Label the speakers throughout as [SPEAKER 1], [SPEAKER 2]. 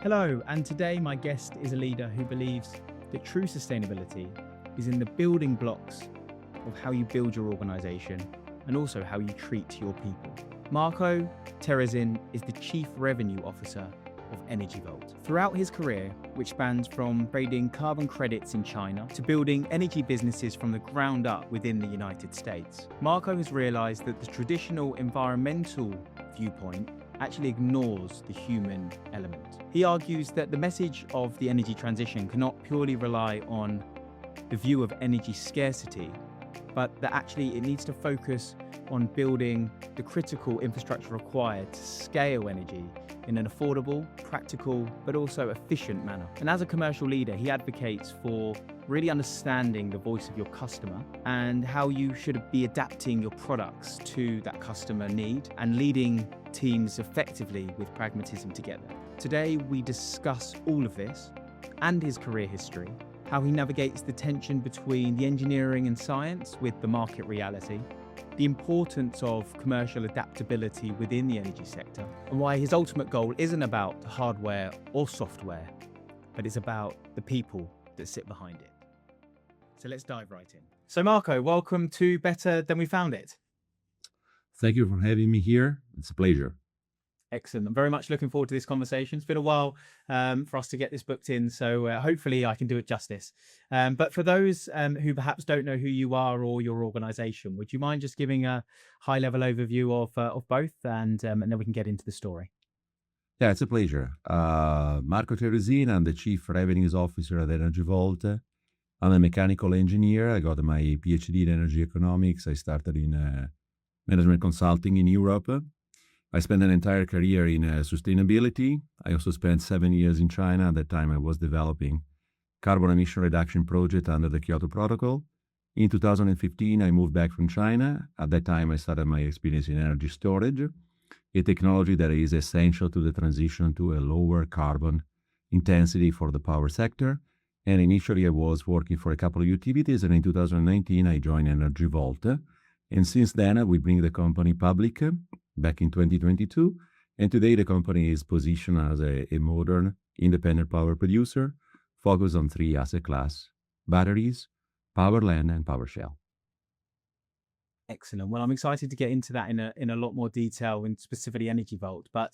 [SPEAKER 1] Hello, and today my guest is a leader who believes that true sustainability is in the building blocks of how you build your organization and also how you treat your people. Marco Terruzzin is the Chief Revenue Officer of Energy Vault. Throughout his career, which spans from trading carbon credits in China to building energy businesses from the ground up within the United States, Marco has realized that the traditional environmental viewpoint actually ignores the human element. He argues that the message of the energy transition cannot purely rely on the view of energy scarcity, but that actually it needs to focus on building the critical infrastructure required to scale energy in an affordable, practical, but also efficient manner. And as a commercial leader, he advocates for really understanding the voice of your customer and how you should be adapting your products to that customer need and leading teams effectively with pragmatism together. Today, we discuss all of this and his career history, how he navigates the tension between the engineering and science with the market reality, the importance of commercial adaptability within the energy sector, and why his ultimate goal isn't about hardware or software, but it's about the people that sit behind it. So let's dive right in. So Marco, welcome to Better Than We Found It.
[SPEAKER 2] Thank you for having me here. It's a pleasure.
[SPEAKER 1] Excellent. I'm very much looking forward to this conversation. It's been a while for us to get this booked in, so hopefully I can do it justice. But for those who perhaps don't know who you are or your organization, would you mind just giving a high-level overview of both, and then we can get into the story?
[SPEAKER 2] Yeah, it's a pleasure. Marco Terruzzin, I'm the Chief Revenues Officer at Energy Vault. I'm a mechanical engineer. I got my PhD in energy economics. I started in management consulting in Europe. I spent an entire career in sustainability. I also spent 7 years in China. At that time, I was developing carbon emission reduction project under the Kyoto Protocol. In 2015, I moved back from China. At that time, I started my experience in energy storage, a technology that is essential to the transition to a lower carbon intensity for the power sector. And initially, I was working for a couple of utilities, and in 2019, I joined Energy Vault. And since then, we bring the company public back in 2022. And today, the company is positioned as a modern, independent power producer, focused on 3 asset class: batteries, power land, and power shell.
[SPEAKER 1] Excellent. Well, I'm excited to get into that in a lot more detail, in specifically Energy Vault. But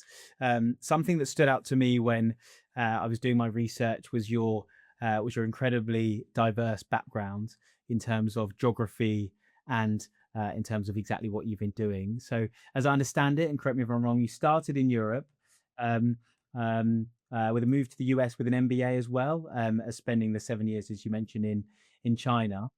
[SPEAKER 1] something that stood out to me when I was doing my research was your incredibly diverse background in terms of geography and in terms of exactly what you've been doing. So as I understand it, and correct me if I'm wrong, you started in Europe with a move to the US with an MBA as well, as spending the 7 years, as you mentioned, in China.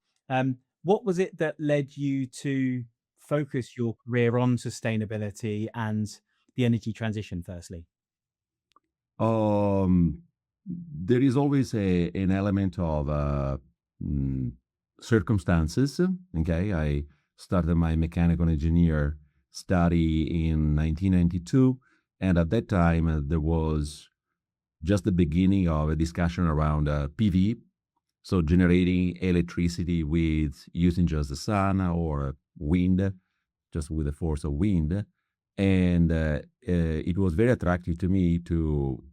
[SPEAKER 1] What was it that led you to focus your career on sustainability and the energy transition, firstly?
[SPEAKER 2] There is always an element of circumstances. Okay, I started my mechanical engineer study in 1992, and at that time there was just the beginning of a discussion around PV, so generating electricity with using just the sun or wind, just with the force of wind, and it was very attractive to me to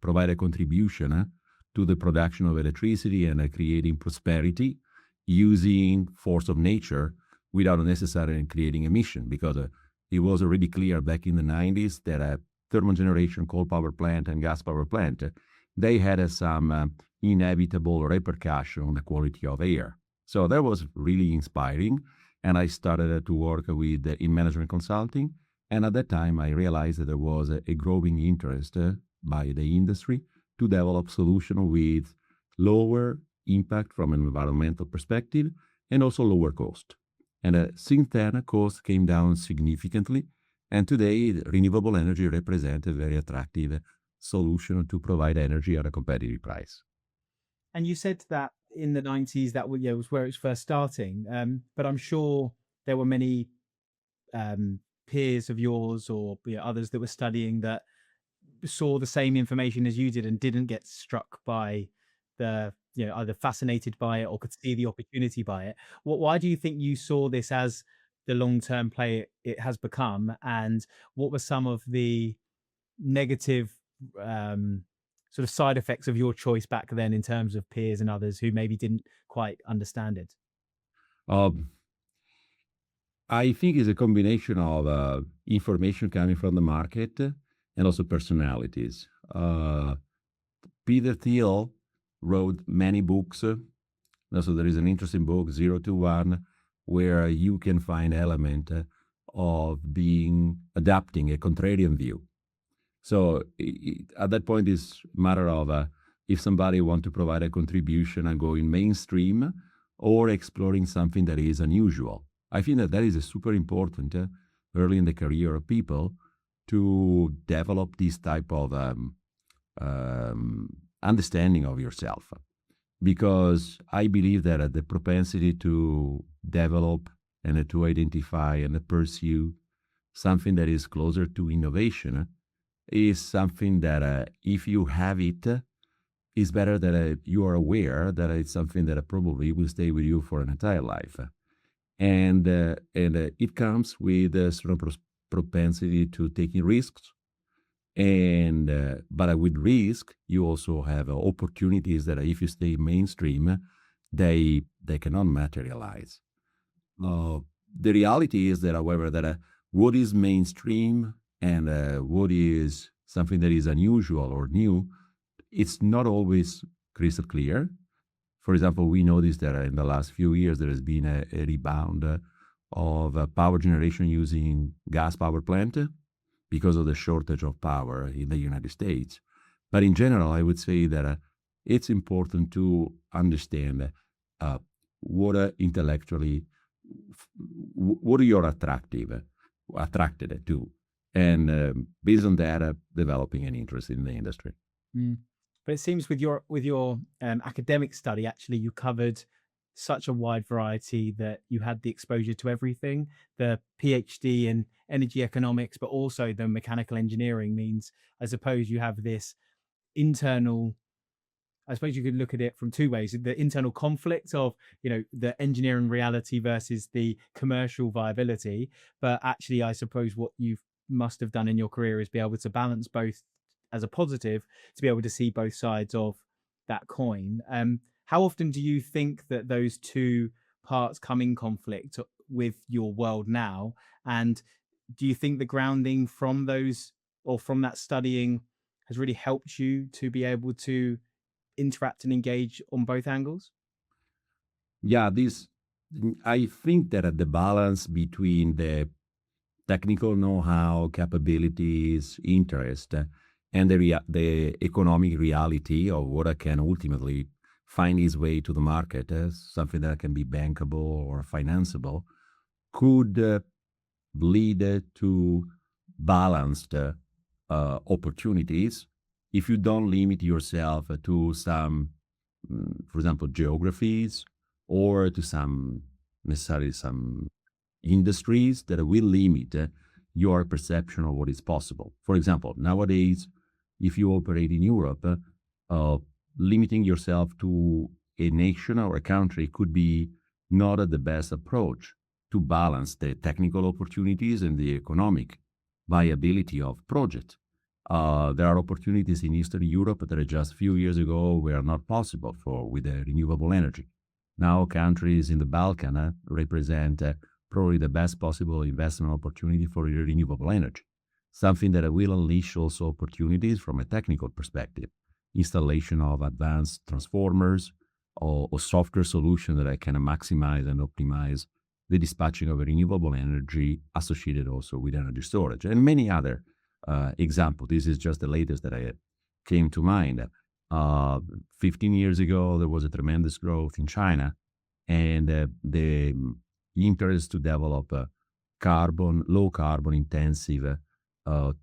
[SPEAKER 2] provide a contribution to the production of electricity and creating prosperity using force of nature without necessarily creating emission, because it was already clear back in the 90s that a thermal generation, coal power plant, and gas power plant, they had some inevitable repercussion on the quality of air. So that was really inspiring, and I started to work in management consulting. And at that time, I realized that there was a growing interest by the industry to develop solutions with lower impact from an environmental perspective and also lower cost. And since then, cost came down significantly. And today, renewable energy represents a very attractive solution to provide energy at a competitive price.
[SPEAKER 1] And you said that in the 90s, that was where it was first starting. But I'm sure there were many peers of yours or others that were studying that saw the same information as you did and didn't get struck by the either fascinated by it or could see the opportunity by it. Why do you think you saw this as the long-term play it has become, and what were some of the negative sort of side effects of your choice back then in terms of peers and others who maybe didn't quite understand it?
[SPEAKER 2] Um, I think it's a combination of information coming from the market and also personalities. Peter Thiel wrote many books. So there is an interesting book, 0 to 1, where you can find element of being adapting a contrarian view. So at that point, it's a matter of if somebody want to provide a contribution and go in mainstream or exploring something that is unusual. I think that is a super important early in the career of people to develop this type of understanding of yourself. Because I believe that the propensity to develop and to identify and pursue something that is closer to innovation is something that if you have it, is better that you are aware that it's something that probably will stay with you for an entire life. And it comes with a certain propensity to taking risks. And but with risk, you also have opportunities that if you stay mainstream, they cannot materialize. The reality is that, however, that what is mainstream and what is something that is unusual or new, it's not always crystal clear. For example, we noticed that in the last few years there has been a rebound of power generation using gas power plant because of the shortage of power in the United States. But in general, I would say that it's important to understand what intellectually, what you're attracted to, and based on that, developing an interest in the industry.
[SPEAKER 1] Mm. But it seems with your academic study, actually, you covered such a wide variety that you had the exposure to everything. The PhD in energy economics, but also the mechanical engineering means, I suppose, you have this internal, I suppose you could look at it from two ways: the internal conflict of, the engineering reality versus the commercial viability. But actually, I suppose what you must have done in your career is be able to balance both as a positive, to be able to see both sides of that coin. How often do you think that those two parts come in conflict with your world now? And do you think the grounding from those, or from that studying, has really helped you to be able to interact and engage on both angles?
[SPEAKER 2] Yeah, I think that the balance between the technical know-how, capabilities, interest, and the economic reality of what can ultimately find its way to the market as something that can be bankable or financeable could lead to balanced opportunities if you don't limit yourself to some, for example, geographies or to some industries that will limit your perception of what is possible. For example, nowadays, if you operate in Europe, limiting yourself to a nation or a country could be not the best approach to balance the technical opportunities and the economic viability of project. There are opportunities in Eastern Europe that just a few years ago were not possible with renewable energy. Now countries in the Balkan represent probably the best possible investment opportunity for renewable energy, something that will unleash also opportunities from a technical perspective, installation of advanced transformers or software solution that can maximize and optimize the dispatching of renewable energy associated also with energy storage, and many other examples. This is just the latest that I came to mind. 15 years ago, there was a tremendous growth in China, and the interest to develop low carbon intensive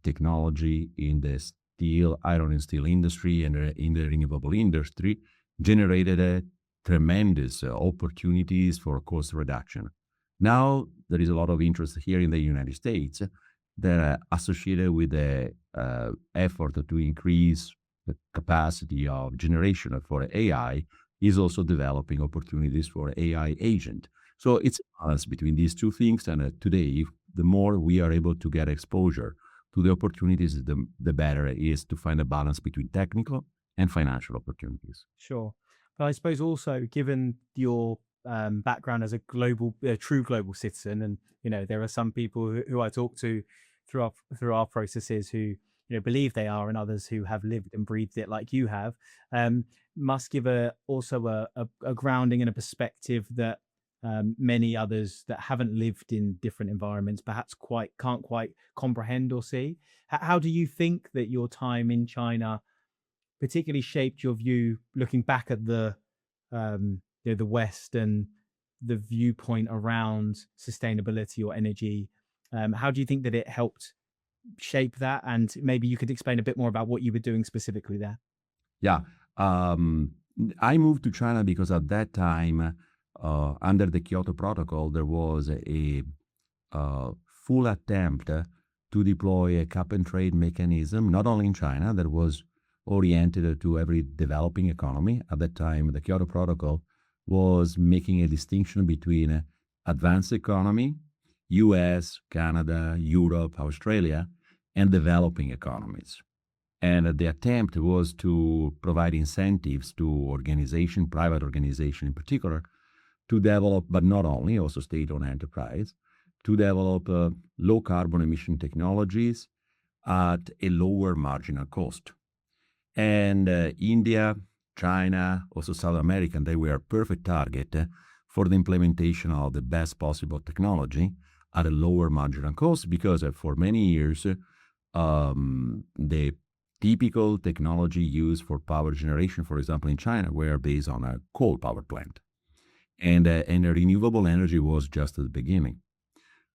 [SPEAKER 2] technology in the iron and steel industry and in the renewable industry generated tremendous opportunities for cost reduction. Now there is a lot of interest here in the United States that are associated with the effort to increase the capacity of generation for AI is also developing opportunities for AI agent. So it's a balance between these two things. And today, the more we are able to get exposure to the opportunities, the better it is to find a balance between technical and financial opportunities.
[SPEAKER 1] Sure. But I suppose also, given your background as a true global citizen, and there are some people who I talk to through our processes who believe they are, and others who have lived and breathed it like you have, um, must give a grounding and a perspective that many others that haven't lived in different environments perhaps can't quite comprehend or see. How do you think that your time in China particularly shaped your view, looking back at the West and the viewpoint around sustainability or energy? How do you think that it helped shape that? And maybe you could explain a bit more about what you were doing specifically there.
[SPEAKER 2] Yeah. Um, I moved to China because at that time, under the Kyoto Protocol, there was a full attempt to deploy a cap and trade mechanism, not only in China, that was oriented to every developing economy. At that time, the Kyoto Protocol was making a distinction between advanced economy, US, Canada, Europe, Australia, and developing economies. And the attempt was to provide incentives to organization, private organization in particular, to develop, but not only, also state-owned enterprise, to develop low carbon emission technologies at a lower marginal cost. And India, China, also South America, they were a perfect target for the implementation of the best possible technology at a lower marginal cost, because for many years, the typical technology used for power generation, for example, in China, were based on a coal power plant. And renewable energy was just at the beginning.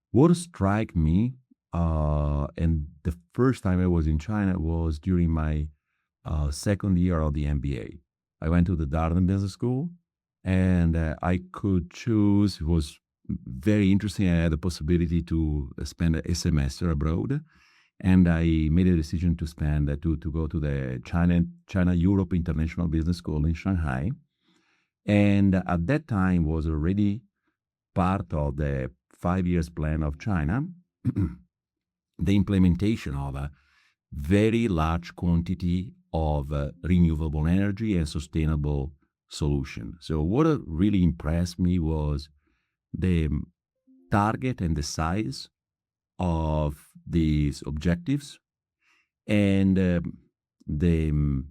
[SPEAKER 2] What struck me, and the first time I was in China was during my second year of the MBA. I went to the Darden Business School, and I could choose. It was very interesting. I had the possibility to spend a semester abroad, and I made a decision to go to the China Europe International Business School in Shanghai. And at that time was already part of the 5 years plan of China, the implementation of a very large quantity of renewable energy and sustainable solution. So what really impressed me was the target and the size of these objectives, and the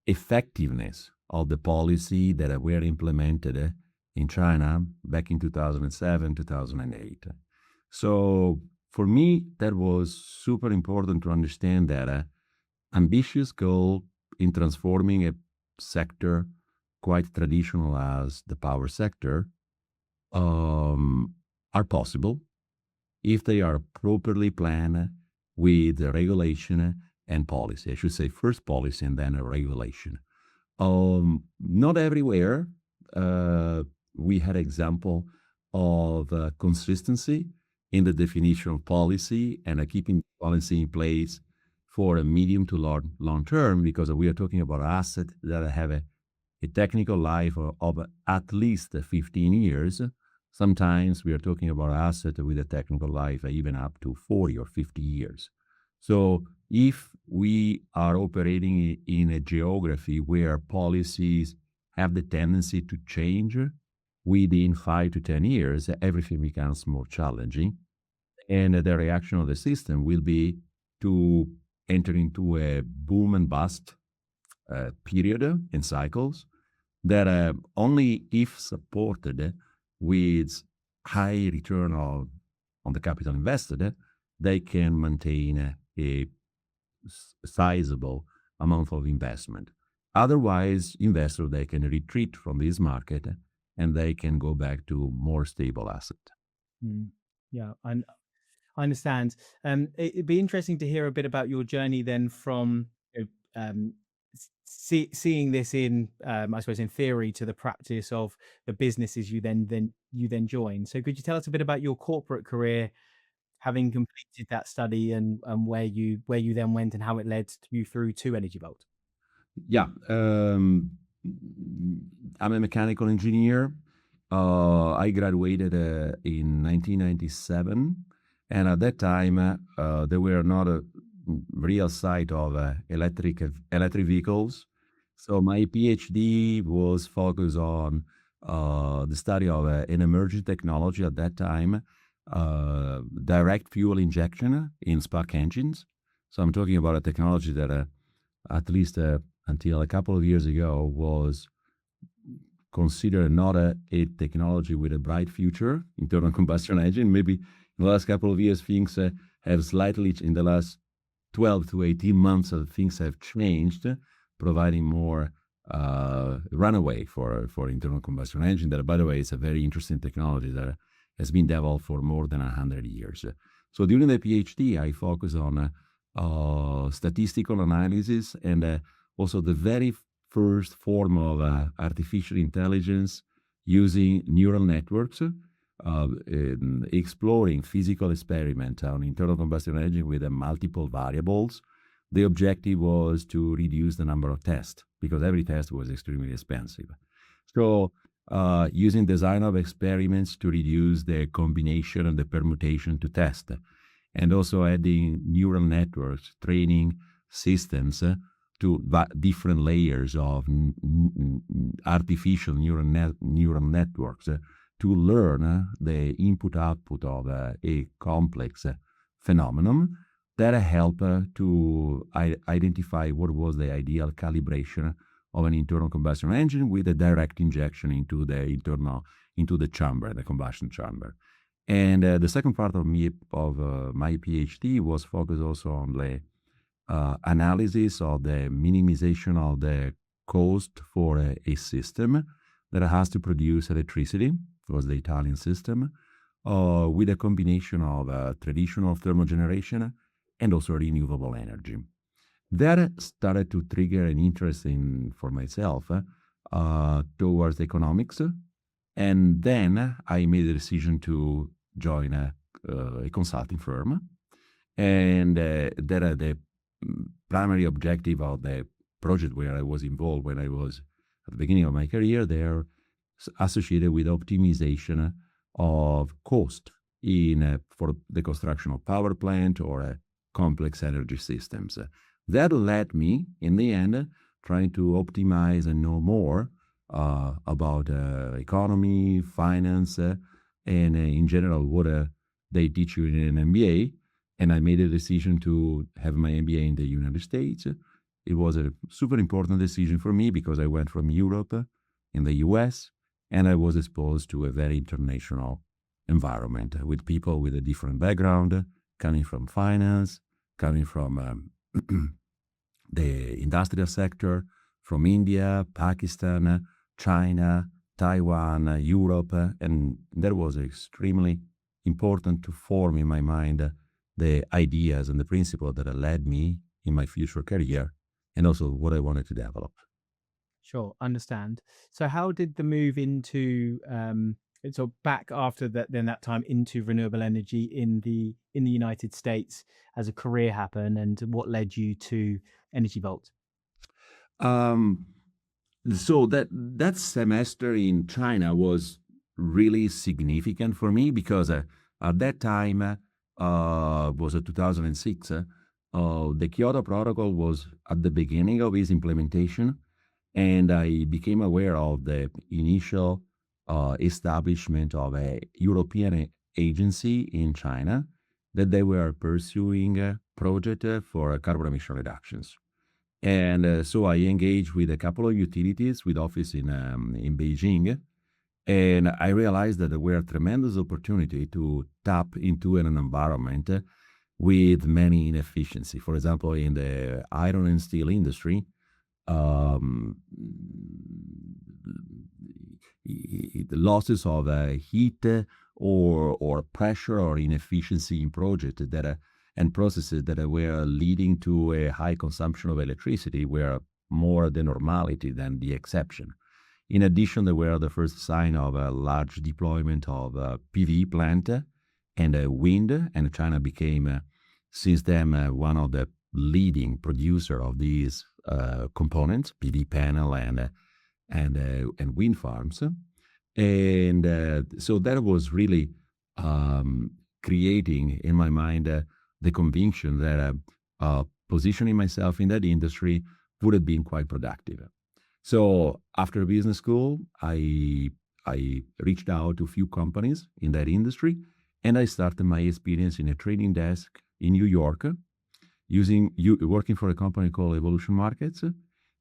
[SPEAKER 2] effectiveness of the policy that were implemented in China back in 2007, 2008. So for me, that was super important to understand that ambitious goal in transforming a sector quite traditional as the power sector are possible if they are properly planned with regulation and policy. I should say first policy and then a regulation. Not everywhere we had example of consistency in the definition of policy and keeping policy in place for a medium to long term, because we are talking about assets that have a technical life of at least 15 years. Sometimes we are talking about assets with a technical life even up to 40 or 50 years. So if we are operating in a geography where policies have the tendency to change within 5 to 10 years, everything becomes more challenging. And the reaction of the system will be to enter into a boom and bust period and cycles that only if supported with high return on the capital invested, they can maintain a sizable amount of investment. Otherwise, investors, they can retreat from this market and they can go back to more stable asset.
[SPEAKER 1] Yeah, I understand. It'd be interesting to hear a bit about your journey then from seeing this in, I suppose, in theory to the practice of the businesses you then joined. So could you tell us a bit about your corporate career, having completed that study, and where you then went and how it led you through to Energy Vault?
[SPEAKER 2] Yeah, I'm a mechanical engineer. I graduated in 1997 And at that time, there were not a real sight of electric vehicles. So my PhD was focused on the study of an emerging technology at that time, direct fuel injection in spark engines. So I'm talking about a technology that, at least until a couple of years ago, was considered not a technology with a bright future, internal combustion engine. Maybe in the last couple of years, things have slightly, in the last 12 to 18 months, things have changed, providing more runaway for internal combustion engine. That, by the way, is a very interesting technology that has been developed for more than 100 years. So during the PhD, I focus on statistical analysis and also the very first form of artificial intelligence using neural networks, exploring physical experiment on internal combustion engine with multiple variables. The objective was to reduce the number of tests because every test was extremely expensive. So using design of experiments to reduce the combination and the permutation to test, and also adding neural networks, training systems to different layers of artificial neural networks to learn the input-output of a complex phenomenon that help to identify what was the ideal calibration of an internal combustion engine with a direct injection into the chamber, the combustion chamber. And the second part of my PhD was focused also on the analysis of the minimization of the cost for a system that has to produce electricity. It was the Italian system, with a combination of traditional thermogeneration and also renewable energy. That started to trigger an interest for myself towards economics. And then I made a decision to join a consulting firm. And the primary objective of the project where I was involved when I was at the beginning of my career, they're associated with optimization of cost for the construction of power plant or complex energy systems. That led me, in the end, trying to optimize and know more about economy, finance, and in general what they teach you in an MBA. And I made a decision to have my MBA in the United States. It was a super important decision for me because I went from Europe in the US, and I was exposed to a very international environment with people with a different background, coming from finance, coming from the industrial sector, from India, Pakistan, China, Taiwan, Europe, and that was extremely important to form in my mind the ideas and the principles that led me in my future career and also what I wanted to develop.
[SPEAKER 1] Sure, understand. So how did the move into so back after that time into renewable energy in the United States as a career happen, and what led you to Energy Vault?
[SPEAKER 2] So that semester in China was really significant for me because at that time was 2006. The Kyoto Protocol was at the beginning of its implementation, and I became aware of the initial establishment of a European agency in China that they were pursuing a project for carbon emission reductions. And so I engaged with a couple of utilities with office in Beijing, and I realized that there were a tremendous opportunity to tap into an environment with many inefficiencies. For example, in the iron and steel industry, the losses of heat or pressure or inefficiency in projects and processes that were leading to a high consumption of electricity were more the normality than the exception. In addition, there were the first sign of a large deployment of PV plant and wind, and China became, since then, one of the leading producer of these components, PV panel and wind farms. And so that was really creating in my mind the conviction that positioning myself in that industry would have been quite productive. So after business school, I reached out to a few companies in that industry, and I started my experience in a trading desk in New York, working for a company called Evolution Markets.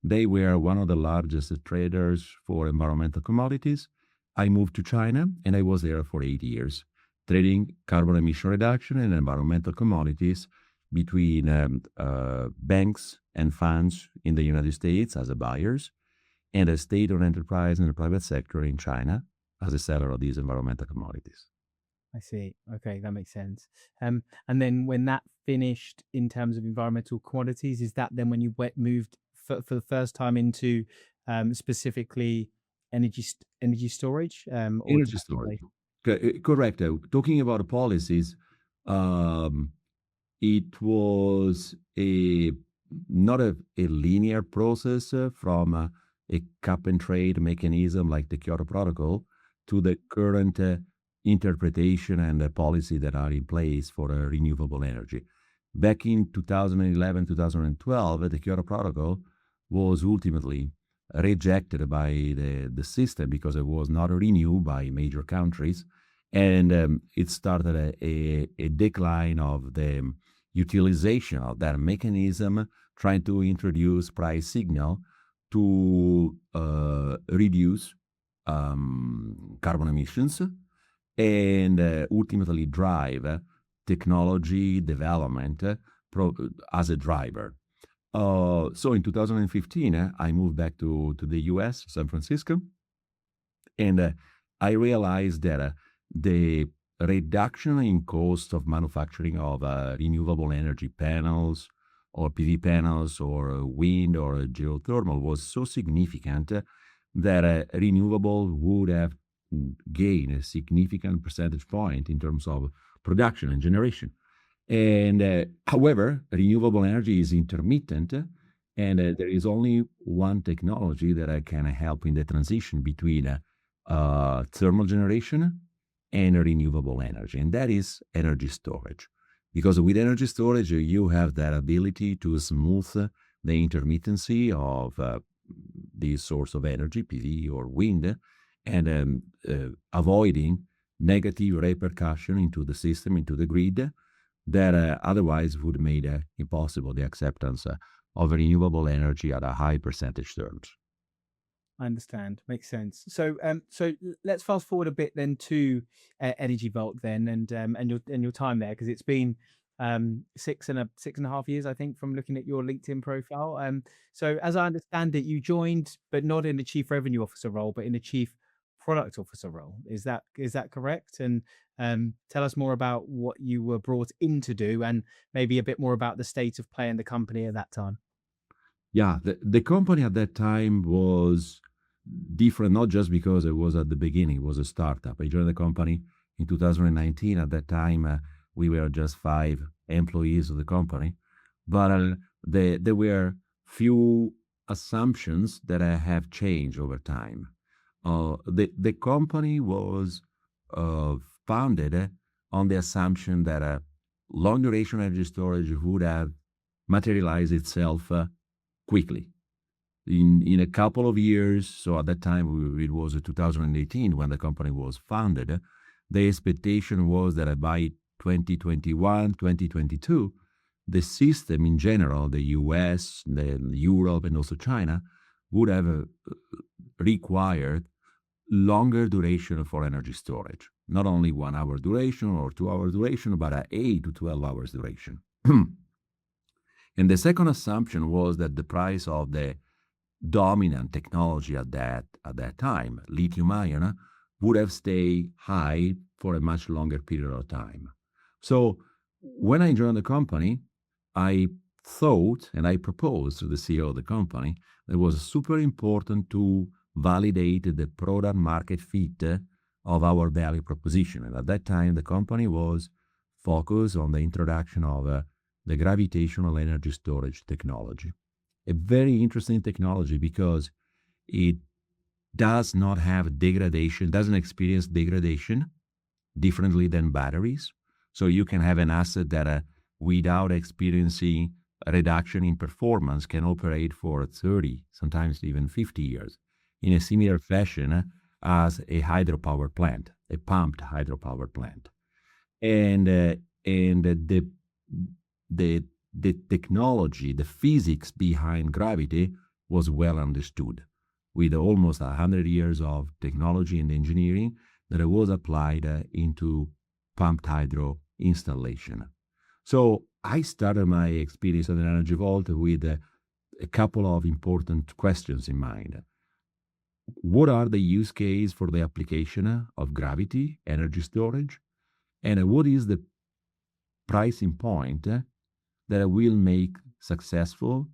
[SPEAKER 2] They were one of the largest traders for environmental commodities. I moved to China, and I was there for 8 years, trading carbon emission reduction and environmental commodities between banks and funds in the United States as a buyers, and a state-owned enterprise in the private sector in China as a seller of these environmental commodities.
[SPEAKER 1] I see. Okay, that makes sense. And then when that finished in terms of environmental commodities, is that then when you moved for the first time into specifically energy storage, or did
[SPEAKER 2] Energy
[SPEAKER 1] that
[SPEAKER 2] storage.
[SPEAKER 1] say?
[SPEAKER 2] Correct. Talking about the policies, um, it was not a linear process from a cap and trade mechanism like the Kyoto Protocol to the current interpretation and the policy that are in place for renewable energy. Back in 2011, 2012, the Kyoto Protocol was ultimately rejected by the system because it was not renewed by major countries. And it started a decline of the utilization of that mechanism, trying to introduce price signal to reduce carbon emissions and ultimately drive technology development as a driver. So in 2015, I moved back to the US, San Francisco, and I realized that the reduction in cost of manufacturing of renewable energy panels or PV panels or wind or geothermal was so significant that renewable would have gained a significant percentage point in terms of production and generation. And however, renewable energy is intermittent, and there is only one technology that can help in the transition between thermal generation and renewable energy, and that is energy storage. Because with energy storage, you have that ability to smooth the intermittency of this source of energy, PV or wind, and avoiding negative repercussion into the system, into the grid, that otherwise would make impossible the acceptance of renewable energy at a high percentage terms.
[SPEAKER 1] I understand. Makes sense. So let's fast forward a bit then to Energy Vault then, and your time there, because it's been 6.5 years, I think, from looking at your LinkedIn profile. So as I understand it, you joined, but not in the chief revenue officer role, but in the chief product officer role. Is that correct? And tell us more about what you were brought in to do, and maybe a bit more about the state of play in the company at that time.
[SPEAKER 2] Yeah, the company at that time was different, not just because it was at the beginning, it was a startup. I joined the company in 2019. At that time, we were just 5 employees of the company, but there were few assumptions that have changed over time. The company was founded on the assumption that long duration energy storage would have materialized itself quickly in a couple of years. So at that time, it was 2018 when the company was founded. The expectation was that by 2021, 2022, the system in general, the US, Europe, and also China, would have required longer duration for energy storage. Not only 1 hour duration or 2 hour duration, but 8 to 12 hours duration. And the second assumption was that the price of the dominant technology at that time, lithium ion, would have stayed high for a much longer period of time. So when I joined the company, I thought and I proposed to the CEO of the company that it was super important to validate the product market fit of our value proposition. And at that time, the company was focused on the introduction of the gravitational energy storage technology. A very interesting technology because it does not have degradation, doesn't experience degradation differently than batteries. So you can have an asset that without experiencing a reduction in performance can operate for 30, sometimes even 50 years in a similar fashion as a hydropower plant, a pumped hydropower plant. And the technology, the physics behind gravity was well understood, with almost 100 years of technology and engineering that was applied into pumped hydro installation. So I started my experience at Energy Vault with a couple of important questions in mind. What are the use case for the application of gravity energy storage? And what is the pricing point that will make successful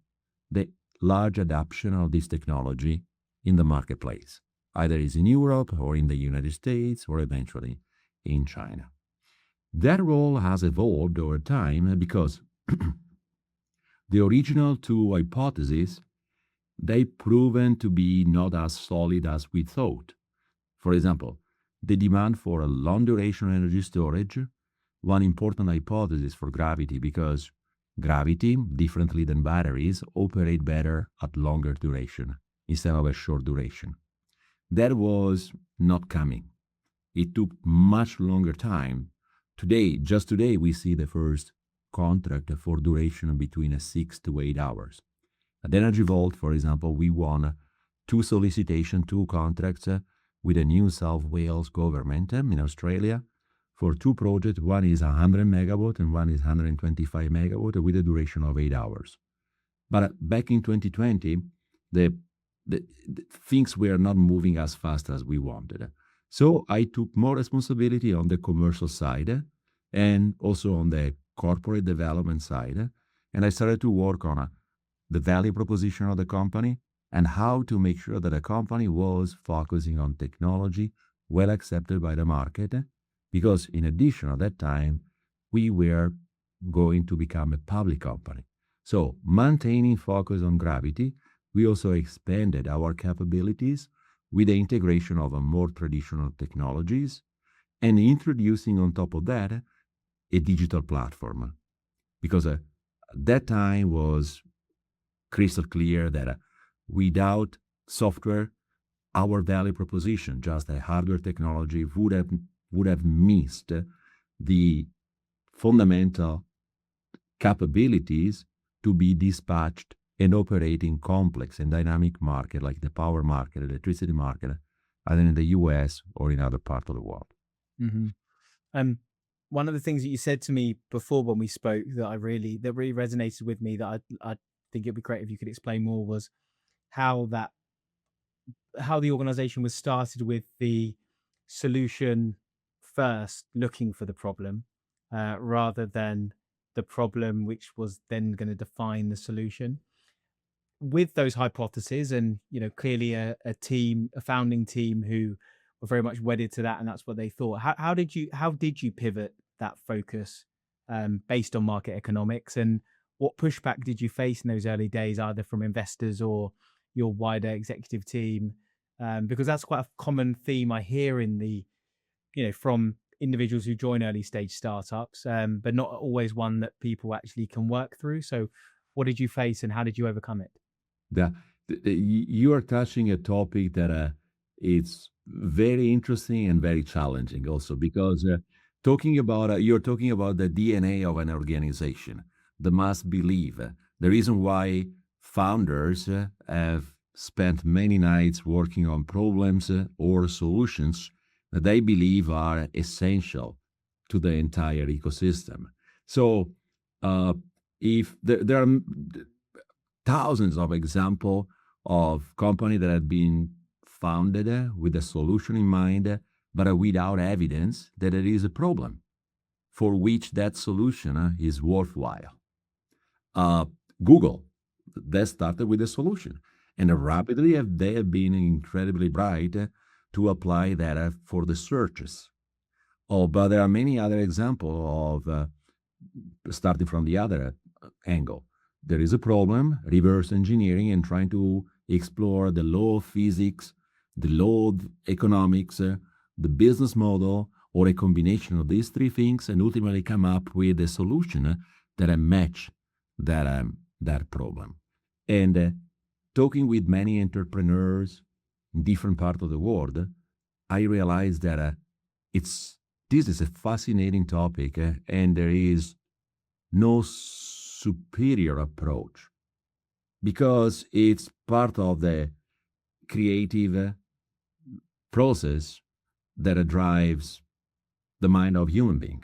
[SPEAKER 2] the large adoption of this technology in the marketplace, either is in Europe or in the United States or eventually in China? That role has evolved over time because the original two hypotheses, they proven to be not as solid as we thought. For example, the demand for a long duration energy storage, one important hypothesis for gravity, because gravity, differently than batteries, operate better at longer duration instead of a short duration. That was not coming. It took much longer time. Just today, we see the first contract for duration between 6 to 8 hours. At Energy Vault, for example, we won two contracts with the New South Wales government in Australia for two projects. One is 100 megawatt and one is 125 megawatt with a duration of 8 hours. But back in 2020, the things were not moving as fast as we wanted. So I took more responsibility on the commercial side and also on the corporate development side. And I started to work on the value proposition of the company and how to make sure that the company was focusing on technology well accepted by the market. Because in addition, at that time, we were going to become a public company. So maintaining focus on gravity, we also expanded our capabilities with the integration of more traditional technologies and introducing on top of that a digital platform. Because at that time was crystal clear that without software, our value proposition, just a hardware technology, would have missed the fundamental capabilities to be dispatched and operate in complex and dynamic market like the power market, electricity market, either in the US or in other parts of the world.
[SPEAKER 1] Mm-hmm. One of the things that you said to me before when we spoke that really resonated with me that I think it'd be great if you could explain more was how the organization was started with the solution first, looking for the problem, rather than the problem which was then going to define the solution. With those hypotheses, and clearly a founding team who were very much wedded to that, and that's what they thought. How did you pivot that focus based on market economics, and what pushback did you face in those early days, either from investors or your wider executive team? Because that's quite a common theme I hear in from individuals who join early stage startups, but not always one that people actually can work through. So what did you face and how did you overcome it?
[SPEAKER 2] You are touching a topic that it's very interesting and very challenging also, because you're talking about the DNA of an organization, the must believe, the reason why founders have spent many nights working on problems or solutions that they believe are essential to the entire ecosystem. So if there are thousands of examples of companies that have been founded with a solution in mind, but without evidence that there is a problem for which that solution is worthwhile. Google, they started with a solution, and rapidly they have been incredibly bright to apply that for the searches. But there are many other examples of starting from the other angle. There is a problem, reverse engineering, and trying to explore the law of physics, the law of economics, the business model or a combination of these three things, and ultimately come up with a solution that match that problem. And talking with many entrepreneurs in different parts of the world, I realized that this is a fascinating topic, and there is no superior approach because it's part of the creative process that drives the mind of human being.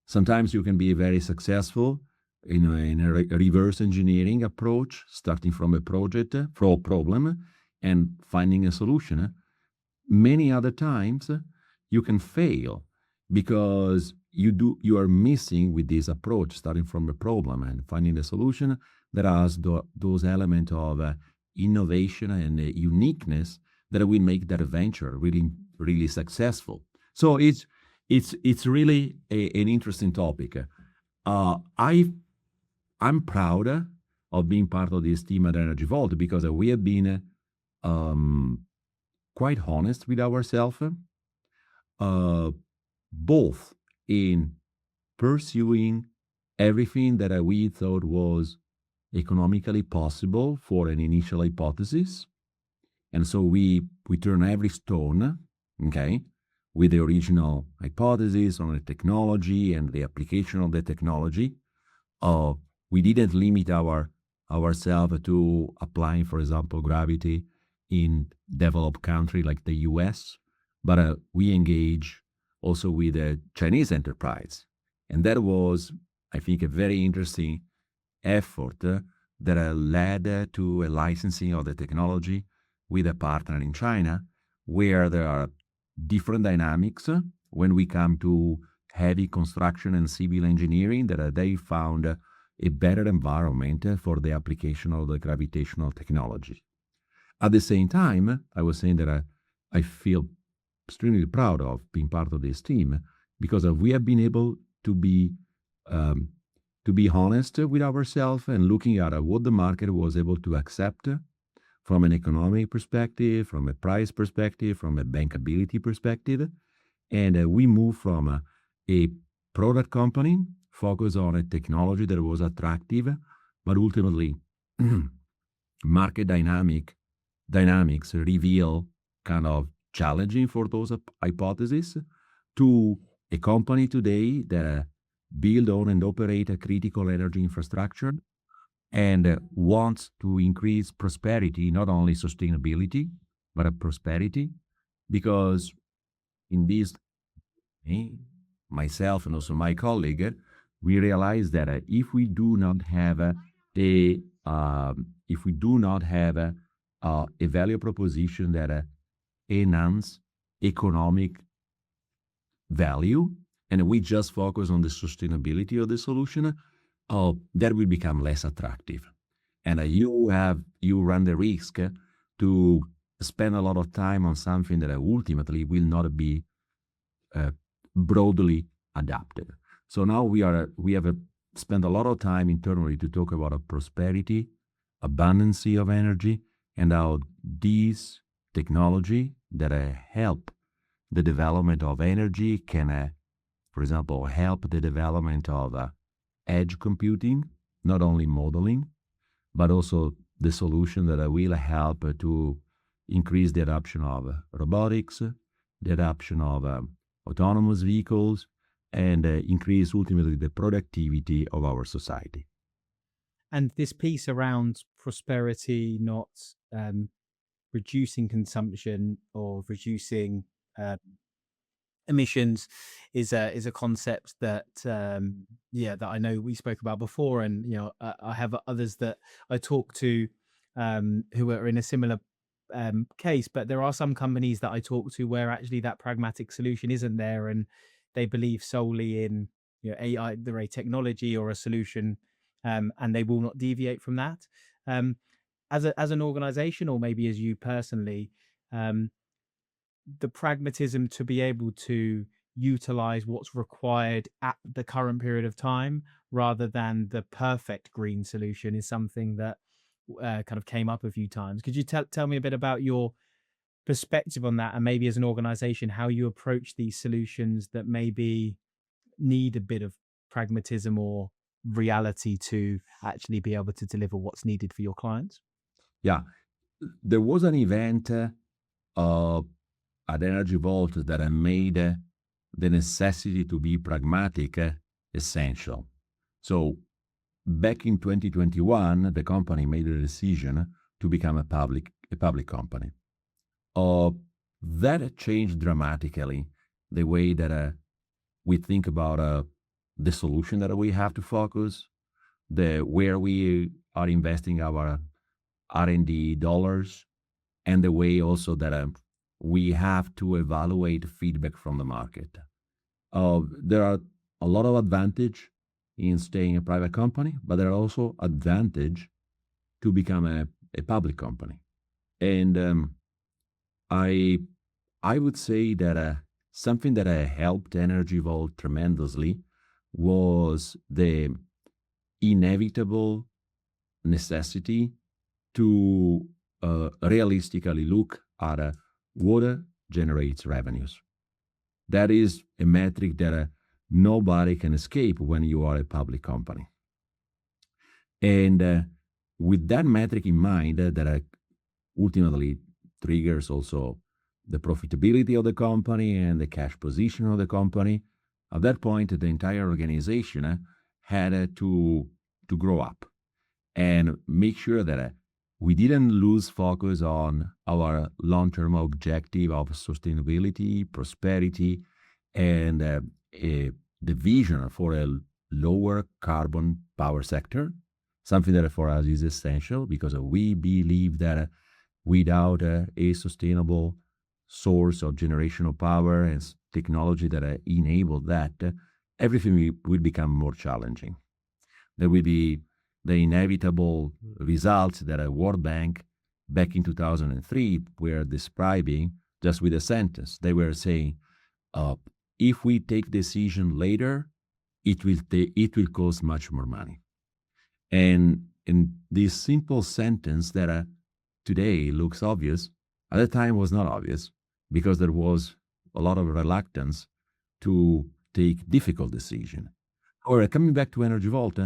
[SPEAKER 2] Sometimes you can be very successful in a reverse engineering approach, starting from a project, from a problem, and finding a solution. Many other times you can fail because you are missing with this approach, starting from a problem and finding a solution that has those elements of innovation and uniqueness that will make that venture really really successful. So it's really an interesting topic. I'm proud of being part of this team at Energy Vault because we have been quite honest with ourselves, both in pursuing everything that we thought was economically possible for an initial hypothesis. And so we turn every stone, okay, with the original hypothesis on the technology and the application of the technology. We didn't limit ourselves to applying, for example, gravity in developed country like the US, but we engage also with a Chinese enterprise. And that was, I think, a very interesting effort that led to a licensing of the technology with a partner in China, where there are different dynamics when we come to heavy construction and civil engineering, that they found a better environment for the application of the gravitational technology. At the same time, I was saying that I feel extremely proud of being part of this team because we have been able to be honest with ourselves and looking at what the market was able to accept from an economic perspective, from a price perspective, from a bankability perspective. And we moved from a product company focused on a technology that was attractive, but ultimately market dynamics reveal kind of challenging for those hypotheses, to a company today that build, own, and operate a critical energy infrastructure and wants to increase prosperity, not only sustainability, but a prosperity, because in this, myself and also my colleague, we realize that if we do not have a value proposition that enhance economic value, and we just focus on the sustainability of the solution, that will become less attractive. And you run the risk to spend a lot of time on something that ultimately will not be broadly adapted. So now we have spent a lot of time internally to talk about a prosperity, abundance of energy, and how these technology that help the development of energy can, for example, help the development of edge computing, not only modeling, but also the solution that will help to increase the adoption of robotics, the adoption of autonomous vehicles, and increase ultimately the productivity of our society.
[SPEAKER 1] And this piece around prosperity, not reducing consumption or reducing emissions, is a concept that that I know we spoke about before, and I have others that I talk to who are in a similar case. But there are some companies that I talk to where actually that pragmatic solution isn't there, and they believe solely in AI, the right technology or a solution, and they will not deviate from that. As an organization, or maybe as you personally, the pragmatism to be able to utilize what's required at the current period of time rather than the perfect green solution is something that kind of came up a few times. Could you tell me a bit about your perspective on that, and maybe as an organization, how you approach these solutions that maybe need a bit of pragmatism or reality to actually be able to deliver what's needed for your clients?
[SPEAKER 2] Yeah, there was an event uh, at Energy Vault that I made the necessity to be pragmatic essential. So back in 2021, the company made a decision to become a public company. Uh, that changed dramatically the way that we think about the solution that we have to focus, the where we are investing our R&D dollars, and the way also that we have to evaluate feedback from the market. There are a lot of advantage in staying a private company, but there are also advantage to become a public company. And I I would say that something that helped Energy Vault tremendously was the inevitable necessity to realistically look at what generates revenues. That is a metric that nobody can escape when you are a public company. And with that metric in mind, that ultimately triggers also the profitability of the company and the cash position of the company. At that point, the entire organization had to grow up and make sure that we didn't lose focus on our long-term objective of sustainability, prosperity, and the vision for a lower carbon power sector, something that for us is essential because we believe that without a sustainable source of generational power and technology that enable that, everything will become more challenging. There will be the inevitable results that a World Bank back in 2003 were describing just with a sentence. They were saying, if we take decision later, it will cost much more money. And in this simple sentence that today looks obvious, at the time was not obvious because there was a lot of reluctance to take difficult decisions. Or coming back to Energy Vault,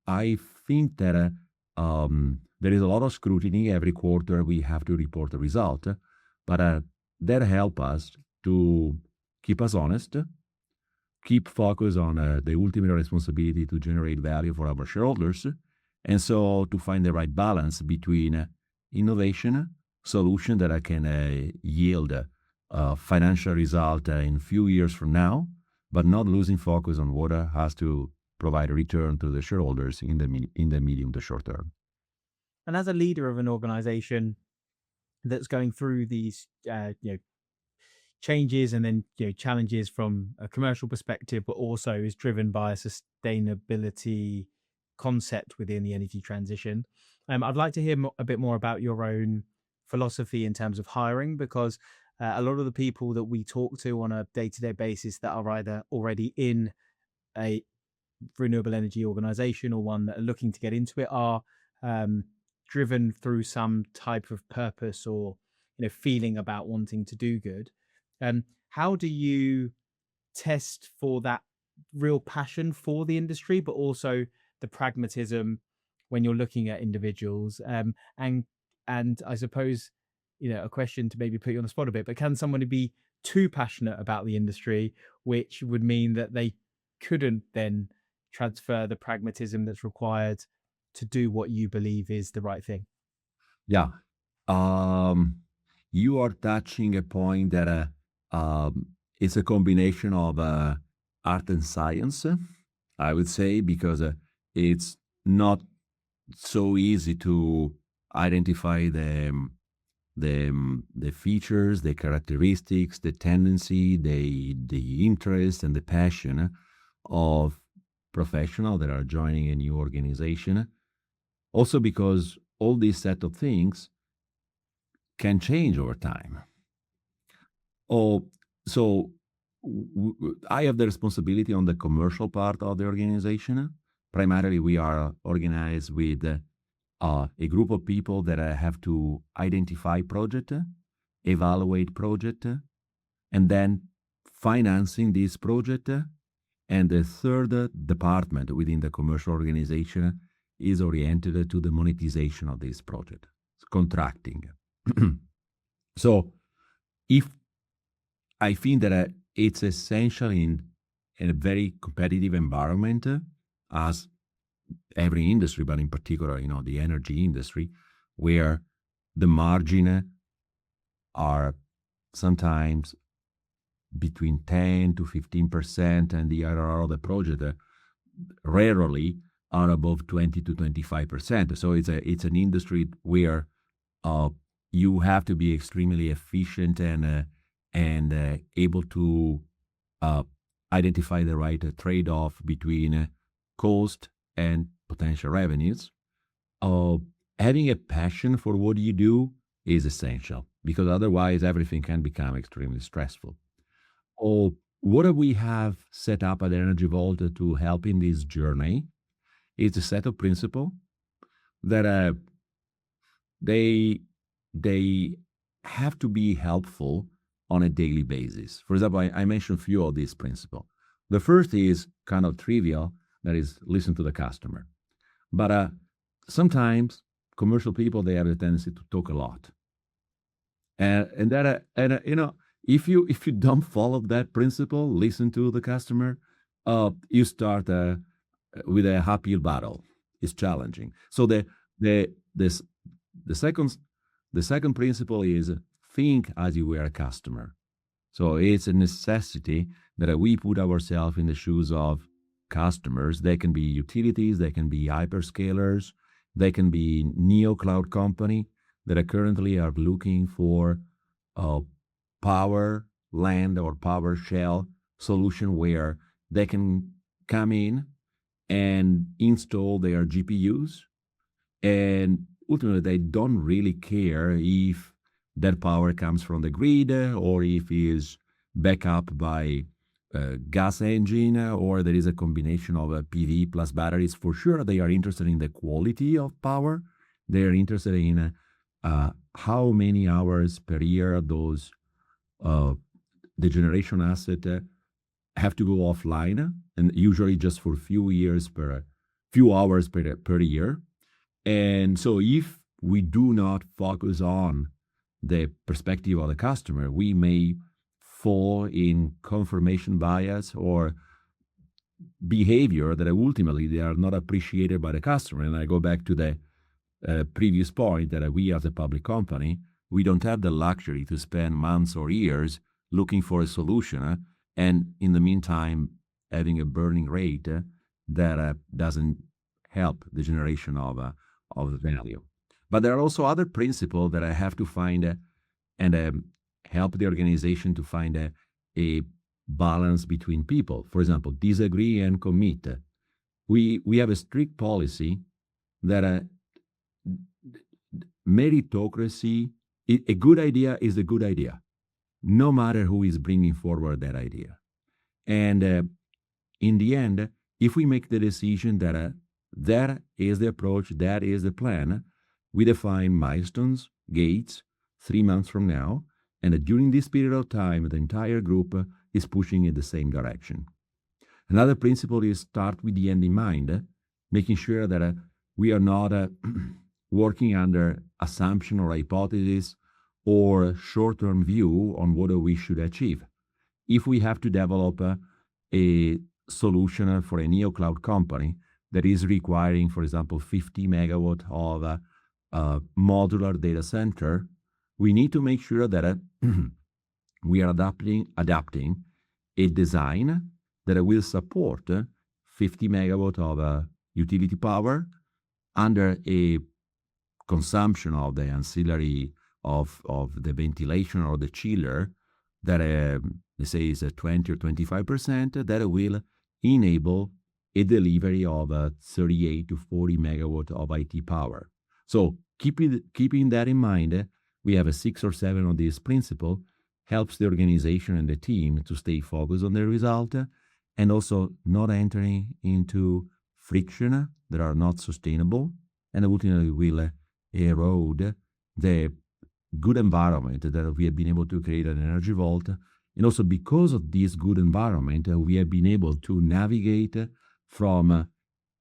[SPEAKER 2] I think that there is a lot of scrutiny. Every quarter we have to report the result, but that help us to keep us honest, keep focus on the ultimate responsibility to generate value for our shareholders, and so to find the right balance between innovation, solution that can yield financial result in a few years from now, but not losing focus on what has to provide a return to the shareholders in the medium to short term.
[SPEAKER 1] And as a leader of an organization that's going through these changes and then challenges from a commercial perspective, but also is driven by a sustainability concept within the energy transition, I'd like to hear a bit more about your own philosophy in terms of hiring, because a lot of the people that we talk to on a day-to-day basis that are either already in a renewable energy organization or one that are looking to get into it are driven through some type of purpose or feeling about wanting to do good. How do you test for that real passion for the industry, but also the pragmatism when you're looking at individuals? And I suppose a question to maybe put you on the spot a bit, but can somebody be too passionate about the industry, which would mean that they couldn't then transfer the pragmatism that's required to do what you believe is the right thing?
[SPEAKER 2] Yeah. You are touching a point that it's a combination of art and science, I would say, because it's not so easy to identify the features, the characteristics, the tendency, the interest, and the passion of professionals that are joining a new organization. Also because all these set of things can change over time. So I have the responsibility on the commercial part of the organization. Primarily, we are organized with a group of people that have to identify project evaluate project, and then financing this project. And the third department within the commercial organization is oriented to the monetization of this project, contracting. So if I think that it's essential in a very competitive environment, as every industry, but in particular, the energy industry, where the margin are sometimes between 10 to 15%, and the IRR of the project rarely are above 20 to 25%. So it's an industry where you have to be extremely efficient and able to identify the right trade-off between cost and potential revenues. Having a passion for what you do is essential, because otherwise everything can become extremely stressful. What we have set up at Energy Vault to help in this journey is a set of principles that they have to be helpful on a daily basis. For example, I mentioned a few of these principles. The first is kind of trivial, that is listen to the customer. But sometimes commercial people, they have a tendency to talk a lot. If you don't follow that principle, listen to the customer, you start with a uphill battle. It's challenging. So the second principle is think as you were a customer. So it's a necessity that we put ourselves in the shoes of customers. They can be utilities, they can be hyperscalers, they can be neo-cloud company that are currently looking for power land or power shell solution where they can come in and install their GPUs, and ultimately they don't really care if that power comes from the grid or if it is backed up by a gas engine or there is a combination of a PV plus batteries. For sure, they are interested in the quality of power. They are interested in how many hours per year those the generation asset have to go offline, and usually just for few hours per year. And so if we do not focus on the perspective of the customer, we may fall in confirmation bias or behavior that ultimately they are not appreciated by the customer. And I go back to the previous point that we as a public company, we don't have the luxury to spend months or years looking for a solution and in the meantime having a burning rate that doesn't help the generation of the value. But there are also other principles that I have to find and help the organization to find a balance between people. For example, disagree and commit. We have a strict policy that meritocracy, a good idea is a good idea, no matter who is bringing forward that idea. And in the end, if we make the decision that that is the approach, that is the plan, we define milestones, gates, 3 months from now, and during this period of time, the entire group is pushing in the same direction. Another principle is start with the end in mind, making sure that we are not working under assumption or hypothesis or short-term view on what we should achieve. If we have to develop a solution for a neo-cloud company that is requiring, for example, 50 megawatt of a modular data center, we need to make sure that we are adapting a design that will support 50 megawatt of utility power under a consumption of the ancillary of the ventilation or the chiller that let's say is 20 or 25%, that will enable a delivery of 38 to 40 megawatt of IT power. So keeping that in mind, we have 6 or 7 of these principles, helps the organization and the team to stay focused on the result and also not entering into friction that are not sustainable and ultimately will erode the good environment that we have been able to create an energy vault. And also because of this good environment, we have been able to navigate from,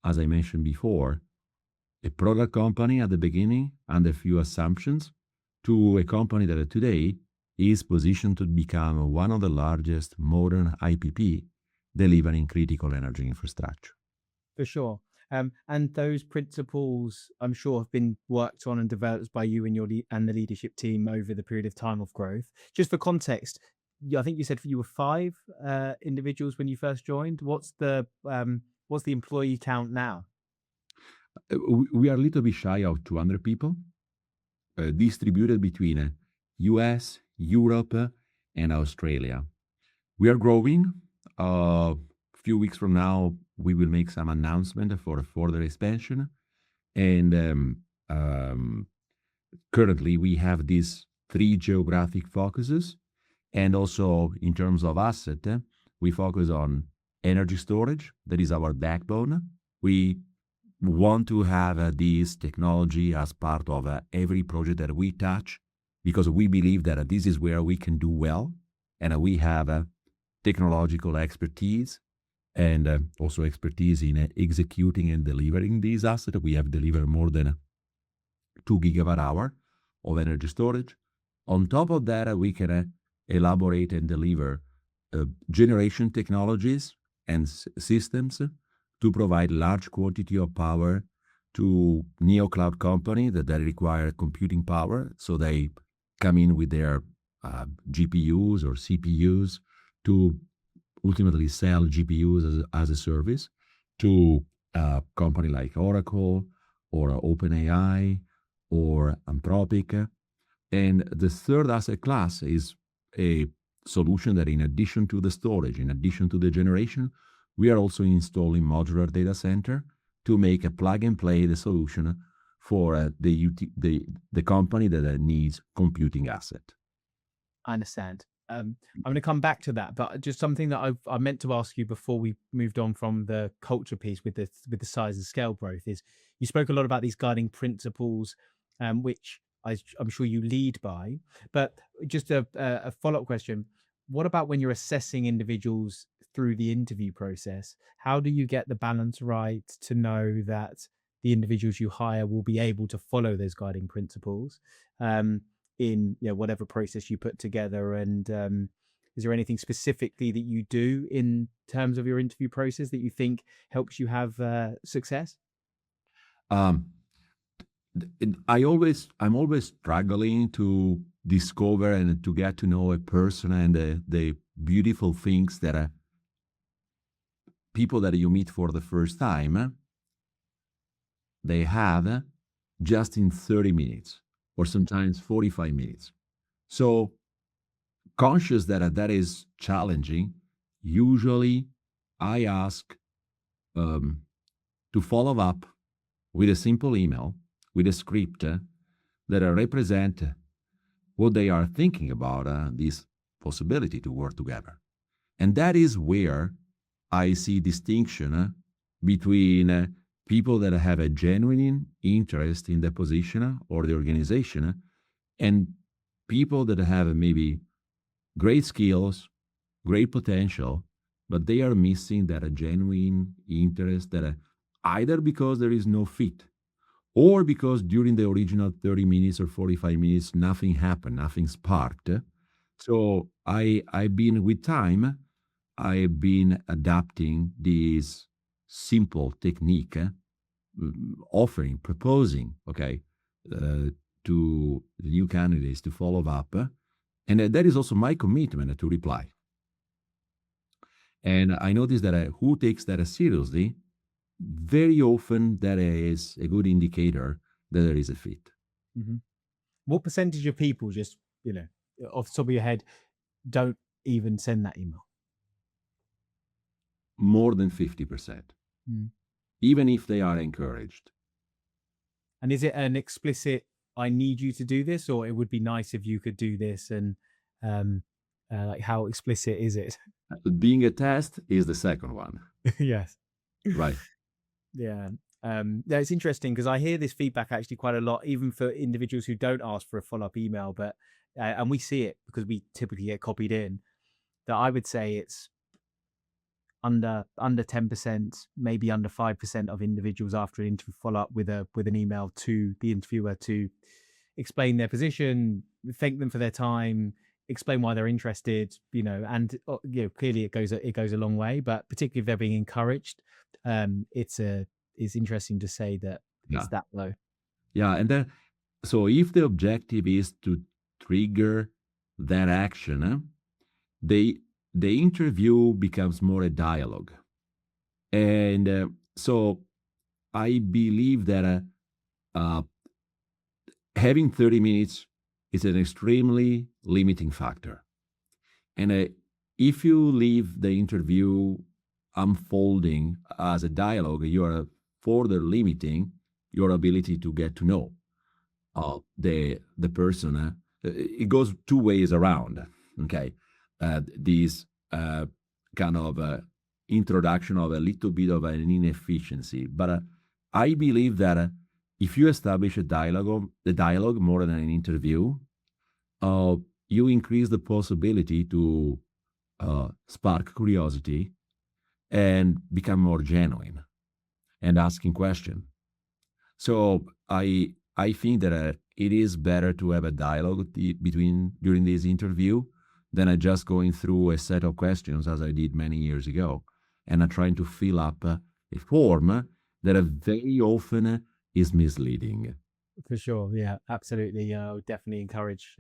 [SPEAKER 2] as I mentioned before, a product company at the beginning under a few assumptions to a company that today is positioned to become one of the largest modern IPP delivering critical energy infrastructure.
[SPEAKER 1] For sure. And those principles, I'm sure, have been worked on and developed by you and and the leadership team over the period of time of growth. Just for context, I think you said you were five individuals when you first joined. What's the employee count now?
[SPEAKER 2] We are a little bit shy of 200 people, distributed between US, Europe, and Australia. We are growing. A few weeks from now, we will make some announcement for a further expansion. And currently, we have these three geographic focuses. And also, in terms of asset, we focus on energy storage. That is our backbone. We want to have this technology as part of every project that we touch because we believe that this is where we can do well. And we have technological expertise and also expertise in executing and delivering these assets. We have delivered more than 2 gigawatt hour of energy storage. On top of that, we can elaborate and deliver generation technologies and systems to provide large quantity of power to neo cloud company that require computing power. So they come in with their GPUs or CPUs to ultimately sell GPUs as a service to a company like Oracle or OpenAI or Anthropic. And the third asset class is a solution that in addition to the storage, in addition to the generation, we are also installing modular data center to make a plug and play the solution for the company that needs computing asset.
[SPEAKER 1] I understand. I'm going to come back to that, but just something that I meant to ask you before we moved on from the culture piece with the size and scale growth is you spoke a lot about these guiding principles, which I'm sure you lead by. But just a follow-up question: what about when you're assessing individuals through the interview process? How do you get the balance right to know that the individuals you hire will be able to follow those guiding principles? In whatever process you put together, and is there anything specifically that you do in terms of your interview process that you think helps you have success?
[SPEAKER 2] I'm always struggling to discover and to get to know a person and the beautiful things that people that you meet for the first time they have just in 30 minutes. Or sometimes 45 minutes. So conscious that that is challenging, usually I ask to follow up with a simple email, with a script that represent what they are thinking about this possibility to work together. And that is where I see distinction between people that have a genuine interest in the position or the organization, and people that have maybe great skills, great potential, but they are missing that genuine interest that either because there is no fit or because during the original 30 minutes or 45 minutes, nothing happened, nothing sparked. So I've been, with time, I've been adapting this simple technique, proposing, to the new candidates to follow up. And that is also my commitment to reply. And I notice that who takes that seriously, very often that is a good indicator that there is a fit.
[SPEAKER 1] Mm-hmm. What percentage of people, just, off the top of your head, don't even send that email?
[SPEAKER 2] More than 50%. Even if they are encouraged.
[SPEAKER 1] And is it an explicit, I need you to do this, or it would be nice if you could do this? And like, how explicit is it?
[SPEAKER 2] Being a test is the second one.
[SPEAKER 1] Yes.
[SPEAKER 2] Right.
[SPEAKER 1] Yeah. No, it's interesting because I hear this feedback actually quite a lot, even for individuals who don't ask for a follow-up email, but and we see it because we typically get copied in. That I would say it's under 10%, maybe under 5% of individuals after an interview follow up with an email to the interviewer to explain their position, thank them for their time, explain why they're interested, and clearly it goes a long way. But particularly if they're being encouraged, it's interesting to say that it's that low.
[SPEAKER 2] Yeah, and then so if the objective is to trigger that action, the interview becomes more a dialogue. And so I believe that having 30 minutes is an extremely limiting factor. And if you leave the interview unfolding as a dialogue, you are further limiting your ability to get to know the person. It goes two ways around, okay? This kind of introduction of a little bit of an inefficiency. But I believe that if you establish the dialogue more than an interview, you increase the possibility to spark curiosity and become more genuine and asking questions. So I think that it is better to have a dialogue during this interview than just going through a set of questions as I did many years ago and trying to fill up a form that very often is misleading.
[SPEAKER 1] For sure, yeah, absolutely. I would definitely encourage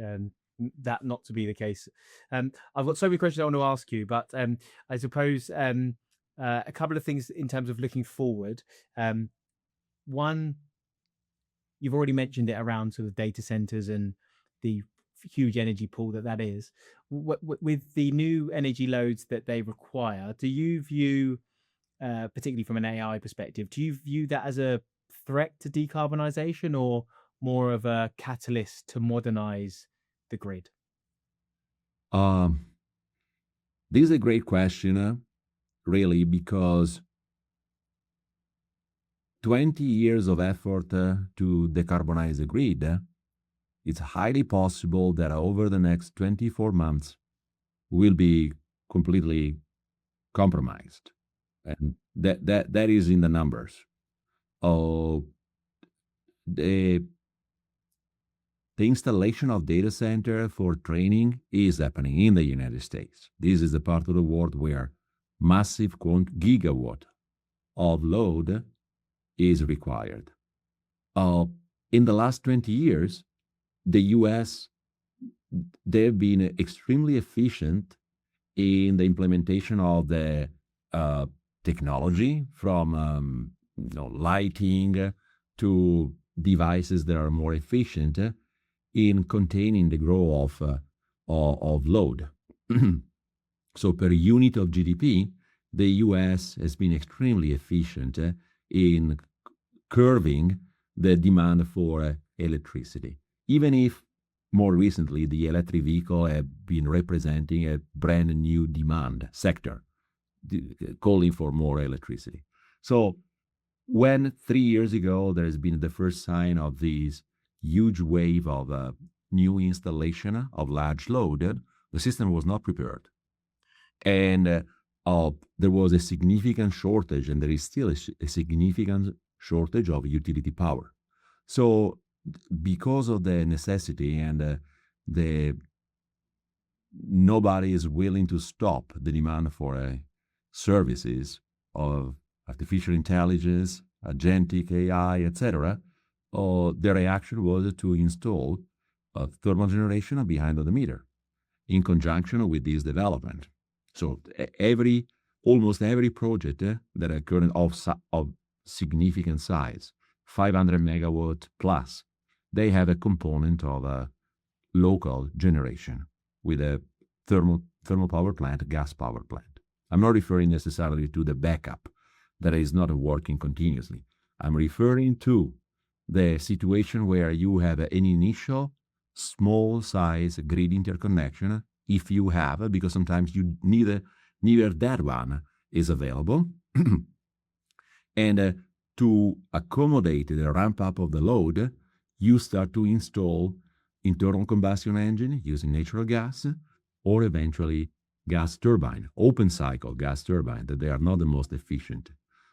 [SPEAKER 1] that not to be the case. I've got so many questions I want to ask you, but I suppose a couple of things in terms of looking forward. One, you've already mentioned it around sort of data centers and the huge energy pool that is. With the new energy loads that they require, do you view, particularly from an AI perspective, do you view that as a threat to decarbonisation or more of a catalyst to modernise the grid?
[SPEAKER 2] This is a great question, really, because 20 years of effort to decarbonize the grid, it's highly possible that over the next 24 months will be completely compromised. And that is in the numbers. The installation of data center for training is happening in the United States. This is the part of the world where massive gigawatt of load is required. In the last 20 years, the US, they've been extremely efficient in the implementation of the technology, from lighting to devices that are more efficient in containing the growth of load. So per unit of GDP, the US has been extremely efficient in curbing the demand for electricity, even if more recently the electric vehicle have been representing a brand new demand sector, calling for more electricity. So when 3 years ago there has been the first sign of this huge wave of new installation of large load, the system was not prepared. And there was a significant shortage, and there is still a significant shortage of utility power. So because of the necessity and nobody is willing to stop the demand for services of artificial intelligence, agentic AI, etc., the reaction was to install thermal generation behind the meter in conjunction with this development. So almost every project that are current of significant size, 500 megawatt plus, they have a component of local generation with a thermal power plant, gas power plant. I'm not referring necessarily to the backup that is not working continuously. I'm referring to the situation where you have an initial small size grid interconnection, if you have, because sometimes you neither that one is available. And to accommodate the ramp up of the load, you start to install internal combustion engine using natural gas, or eventually gas turbine, open cycle gas turbine, that they are not the most efficient.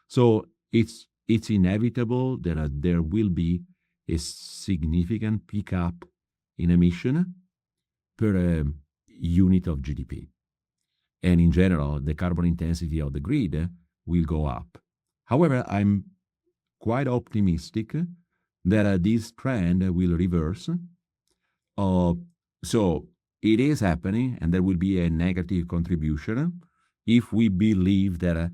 [SPEAKER 2] So it's inevitable that there will be a significant pickup in emission per unit of GDP. And in general, the carbon intensity of the grid will go up. However, I'm quite optimistic that this trend will reverse. So it is happening, and there will be a negative contribution if we believe that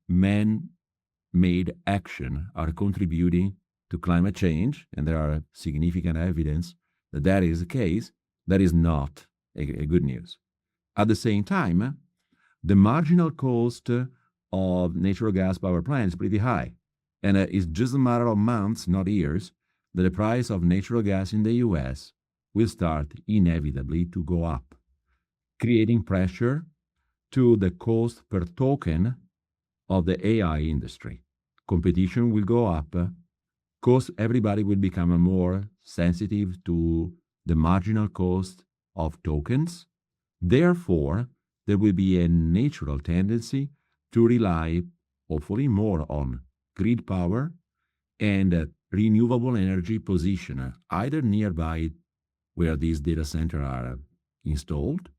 [SPEAKER 2] man-made action are contributing to climate change, and there are significant evidence that that is the case. That is not a good news. At the same time, the marginal cost of natural gas power plants is pretty high. And it's just a matter of months, not years, that the price of natural gas in the US will start inevitably to go up, creating pressure to the cost per token of the AI industry. Competition will go up. Everybody will become more sensitive to the marginal cost of tokens. Therefore, there will be a natural tendency to rely, hopefully, more on grid power and renewable energy position, either nearby where these data centers are installed,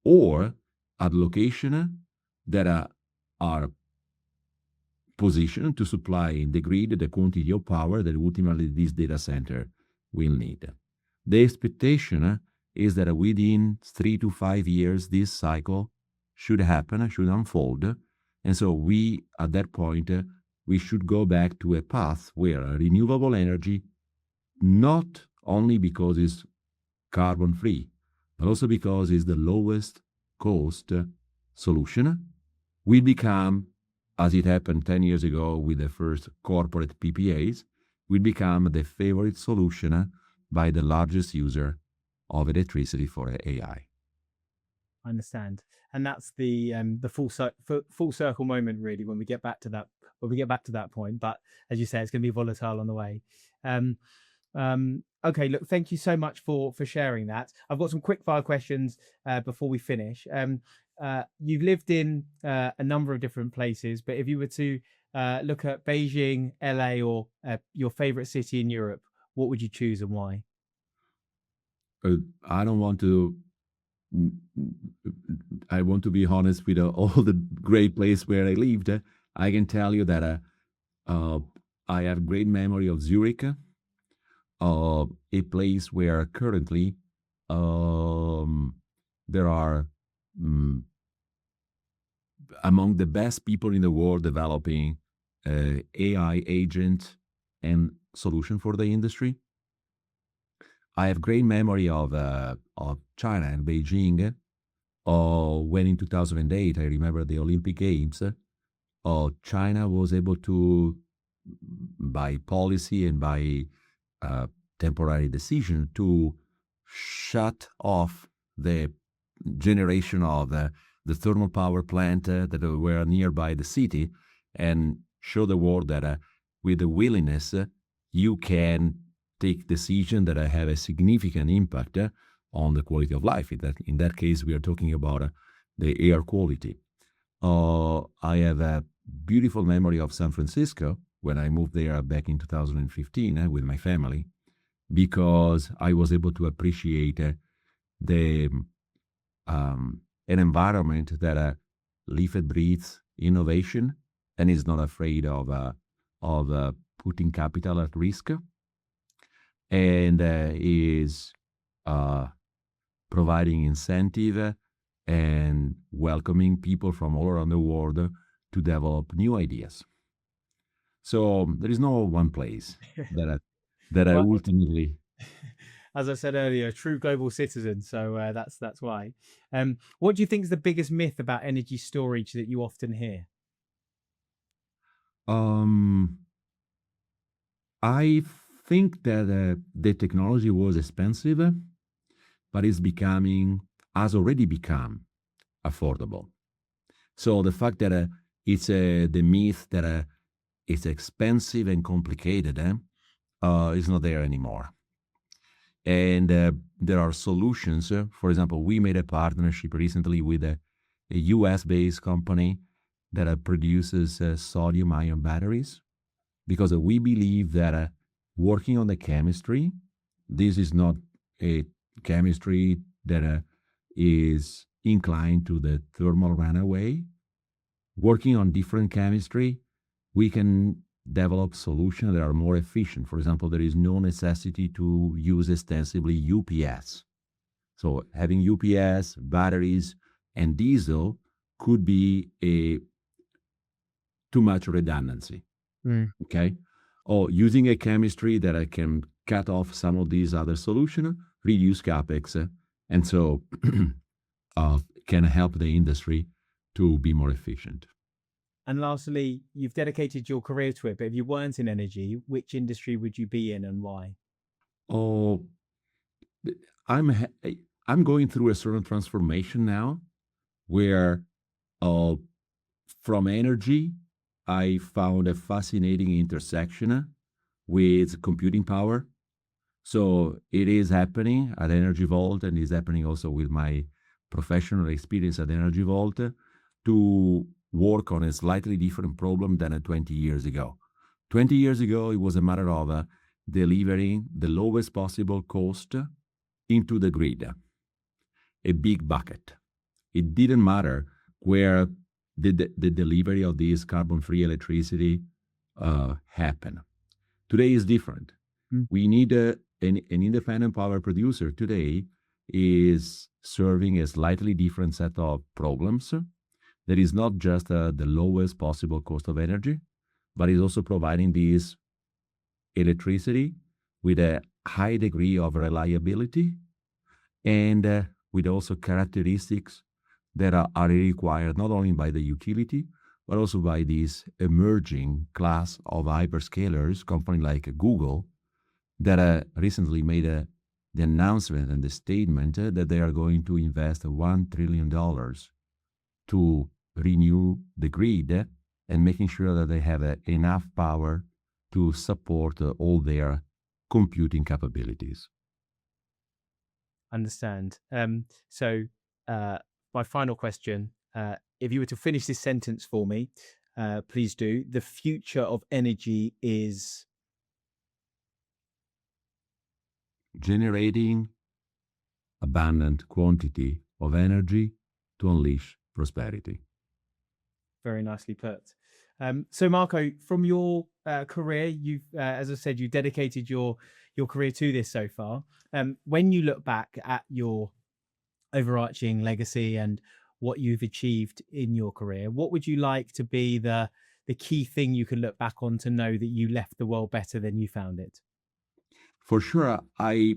[SPEAKER 2] or at locations that are positioned to supply in the grid the quantity of power that ultimately this data center will need. The expectation is that within 3 to 5 years, this cycle should happen, should unfold. And so we, at that point, we should go back to a path where renewable energy, not only because it's carbon-free, but also because it's the lowest cost solution, will become, as it happened 10 years ago with the first corporate PPAs, will become the favorite solution by the largest user of electricity for AI.
[SPEAKER 1] I understand, and that's the full circle moment, really, when we get back to that point. But as you say, it's going to be volatile on the way. Okay, look, thank you so much for sharing that. I've got some quick fire questions before we finish. You've lived in a number of different places, but if you were to look at Beijing, LA, or your favorite city in Europe, what would you choose and why?
[SPEAKER 2] I don't want to. I want to be honest with all the great place where I lived. I can tell you that I have great memory of Zurich, a place where currently there are among the best people in the world developing AI agent and solution for the industry. I have great memory of China and Beijing. When in 2008, I remember the Olympic Games, China was able to, by policy and by temporary decision, to shut off the generation of the thermal power plant that were nearby the city, and show the world that with the willingness, you can take decisions that have a significant impact on the quality of life. In that case, we are talking about the air quality. I have a beautiful memory of San Francisco when I moved there back in 2015 with my family, because I was able to appreciate an environment that lives and breathes innovation and is not afraid of putting capital at risk, and is providing incentive and welcoming people from all around the world to develop new ideas. So there is no one place that I ultimately.
[SPEAKER 1] As I said earlier, a true global citizen. So that's why. What do you think is the biggest myth about energy storage that you often hear?
[SPEAKER 2] I think that the technology was expensive, but has already become affordable. So the fact that it's the myth that it's expensive and complicated, is not there anymore. And there are solutions. For example, we made a partnership recently with a US-based company that produces sodium-ion batteries, because we believe that working on the chemistry, this is not a chemistry that is inclined to the thermal runaway. Working on different chemistry, we can develop solutions that are more efficient. For example, there is no necessity to use extensively UPS. So having UPS, batteries, and diesel could be too much redundancy. Okay? Or using a chemistry that I can cut off some of these other solutions, reduce capex, and so can help the industry to be more efficient.
[SPEAKER 1] And lastly, you've dedicated your career to it, but if you weren't in energy, which industry would you be in and why?
[SPEAKER 2] Oh, I'm going through a certain transformation now, where from energy, I found a fascinating intersection with computing power. So it is happening at Energy Vault, and is happening also with my professional experience at Energy Vault, to work on a slightly different problem than 20 years ago. 20 years ago, it was a matter of delivering the lowest possible cost into the grid, a big bucket. It didn't matter where the delivery of this carbon-free electricity happen. Today is different. We need an independent power producer today is serving a slightly different set of problems. That is not just the lowest possible cost of energy, but is also providing this electricity with a high degree of reliability, and with also characteristics that are required not only by the utility, but also by this emerging class of hyperscalers, companies like Google, that recently made the announcement and the statement that they are going to invest $1 trillion to renew the grid and making sure that they have enough power to support all their computing capabilities.
[SPEAKER 1] Understand. So my final question, if you were to finish this sentence for me, please do. The future of energy is
[SPEAKER 2] generating abundant quantity of energy to unleash prosperity.
[SPEAKER 1] Very nicely put. So Marco, from your career, you've, as I said, you dedicated your career to this so far. When you look back at your overarching legacy and what you've achieved in your career, what would you like to be the key thing you can look back on to know that you left the world better than you found it?
[SPEAKER 2] For sure, I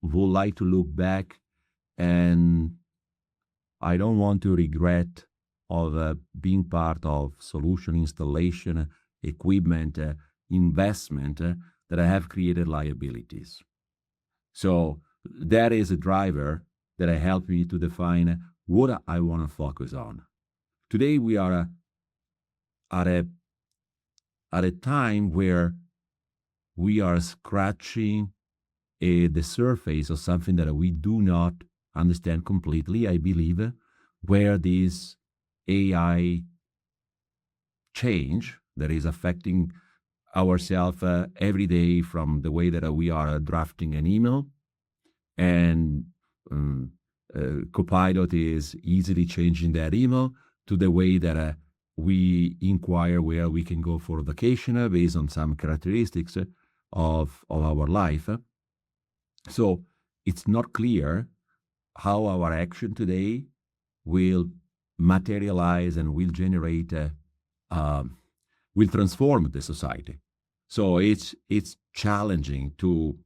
[SPEAKER 2] would like to look back, and I don't want to regret of being part of solution installation, equipment, investment that I have created liabilities. So that is a driver that helped me to define what I want to focus on. Today we are at a time where we are scratching the surface of something that we do not understand completely, I believe, where this AI change that is affecting ourselves every day, from the way that we are drafting an email, and Copilot is easily changing that email, to the way that we inquire where we can go for vacation based on some characteristics of our life. So it's not clear how our action today will materialize and will generate, will transform the society. So it's challenging to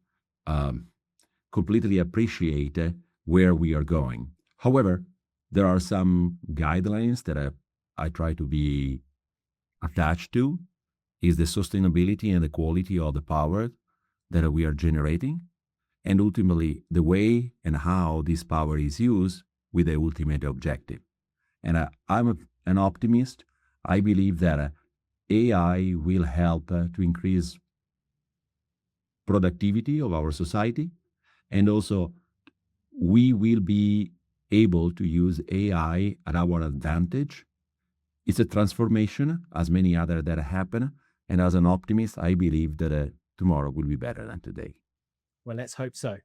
[SPEAKER 2] completely appreciate where we are going. However, there are some guidelines that I try to be attached to, is the sustainability and the quality of the power that we are generating, and ultimately the way and how this power is used with the ultimate objective. And I'm an optimist. I believe that AI will help to increase productivity of our society, and also we will be able to use AI at our advantage. It's a transformation, as many other that happen, and as an optimist, I believe that tomorrow will be better than today.
[SPEAKER 1] Well, let's hope so.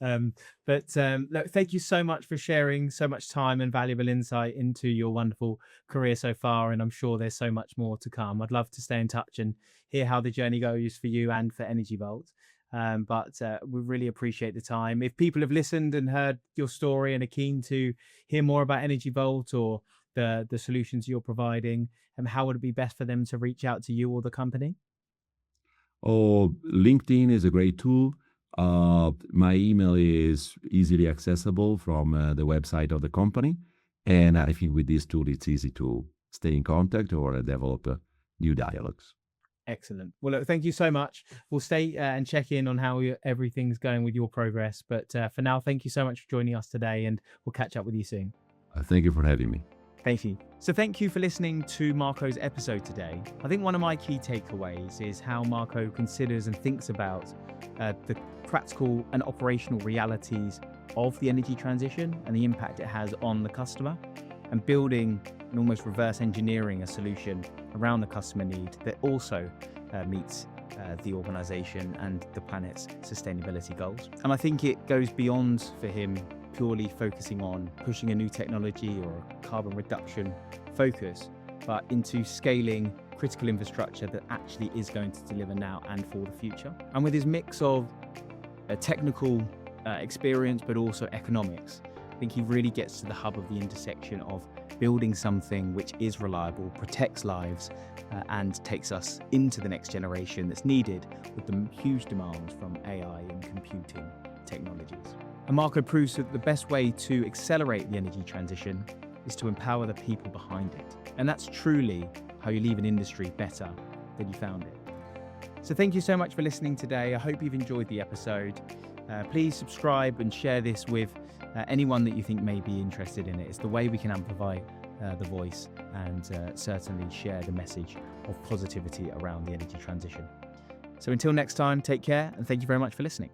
[SPEAKER 1] Look, thank you so much for sharing so much time and valuable insight into your wonderful career so far. And I'm sure there's so much more to come. I'd love to stay in touch and hear how the journey goes for you and for Energy Vault. We really appreciate the time. If people have listened and heard your story and are keen to hear more about Energy Vault or the solutions you're providing, how would it be best for them to reach out to you or the company?
[SPEAKER 2] Oh, LinkedIn is a great tool. My email is easily accessible from the website of the company. And I think with this tool, it's easy to stay in contact or develop new dialogues.
[SPEAKER 1] Excellent. Well, look, thank you so much. We'll stay and check in on how everything's going with your progress. But for now, thank you so much for joining us today, and we'll catch up with you soon.
[SPEAKER 2] Thank you for having me.
[SPEAKER 1] Thank you. So thank you for listening to Marco's episode today. I think one of my key takeaways is how Marco considers and thinks about the practical and operational realities of the energy transition and the impact it has on the customer, and building and almost reverse engineering a solution around the customer need that also meets the organization and the planet's sustainability goals. And I think it goes beyond for him purely focusing on pushing a new technology or a carbon reduction focus, but into scaling critical infrastructure that actually is going to deliver now and for the future. And with his mix of technical experience, but also economics, I think he really gets to the hub of the intersection of building something which is reliable, protects lives, and takes us into the next generation that's needed with the huge demands from AI and computing technologies. And Marco proves that the best way to accelerate the energy transition is to empower the people behind it. And that's truly how you leave an industry better than you found it. So thank you so much for listening today. I hope you've enjoyed the episode. Please subscribe and share this with anyone that you think may be interested in it. It's the way we can amplify the voice and certainly share the message of positivity around the energy transition. So until next time, take care, and thank you very much for listening.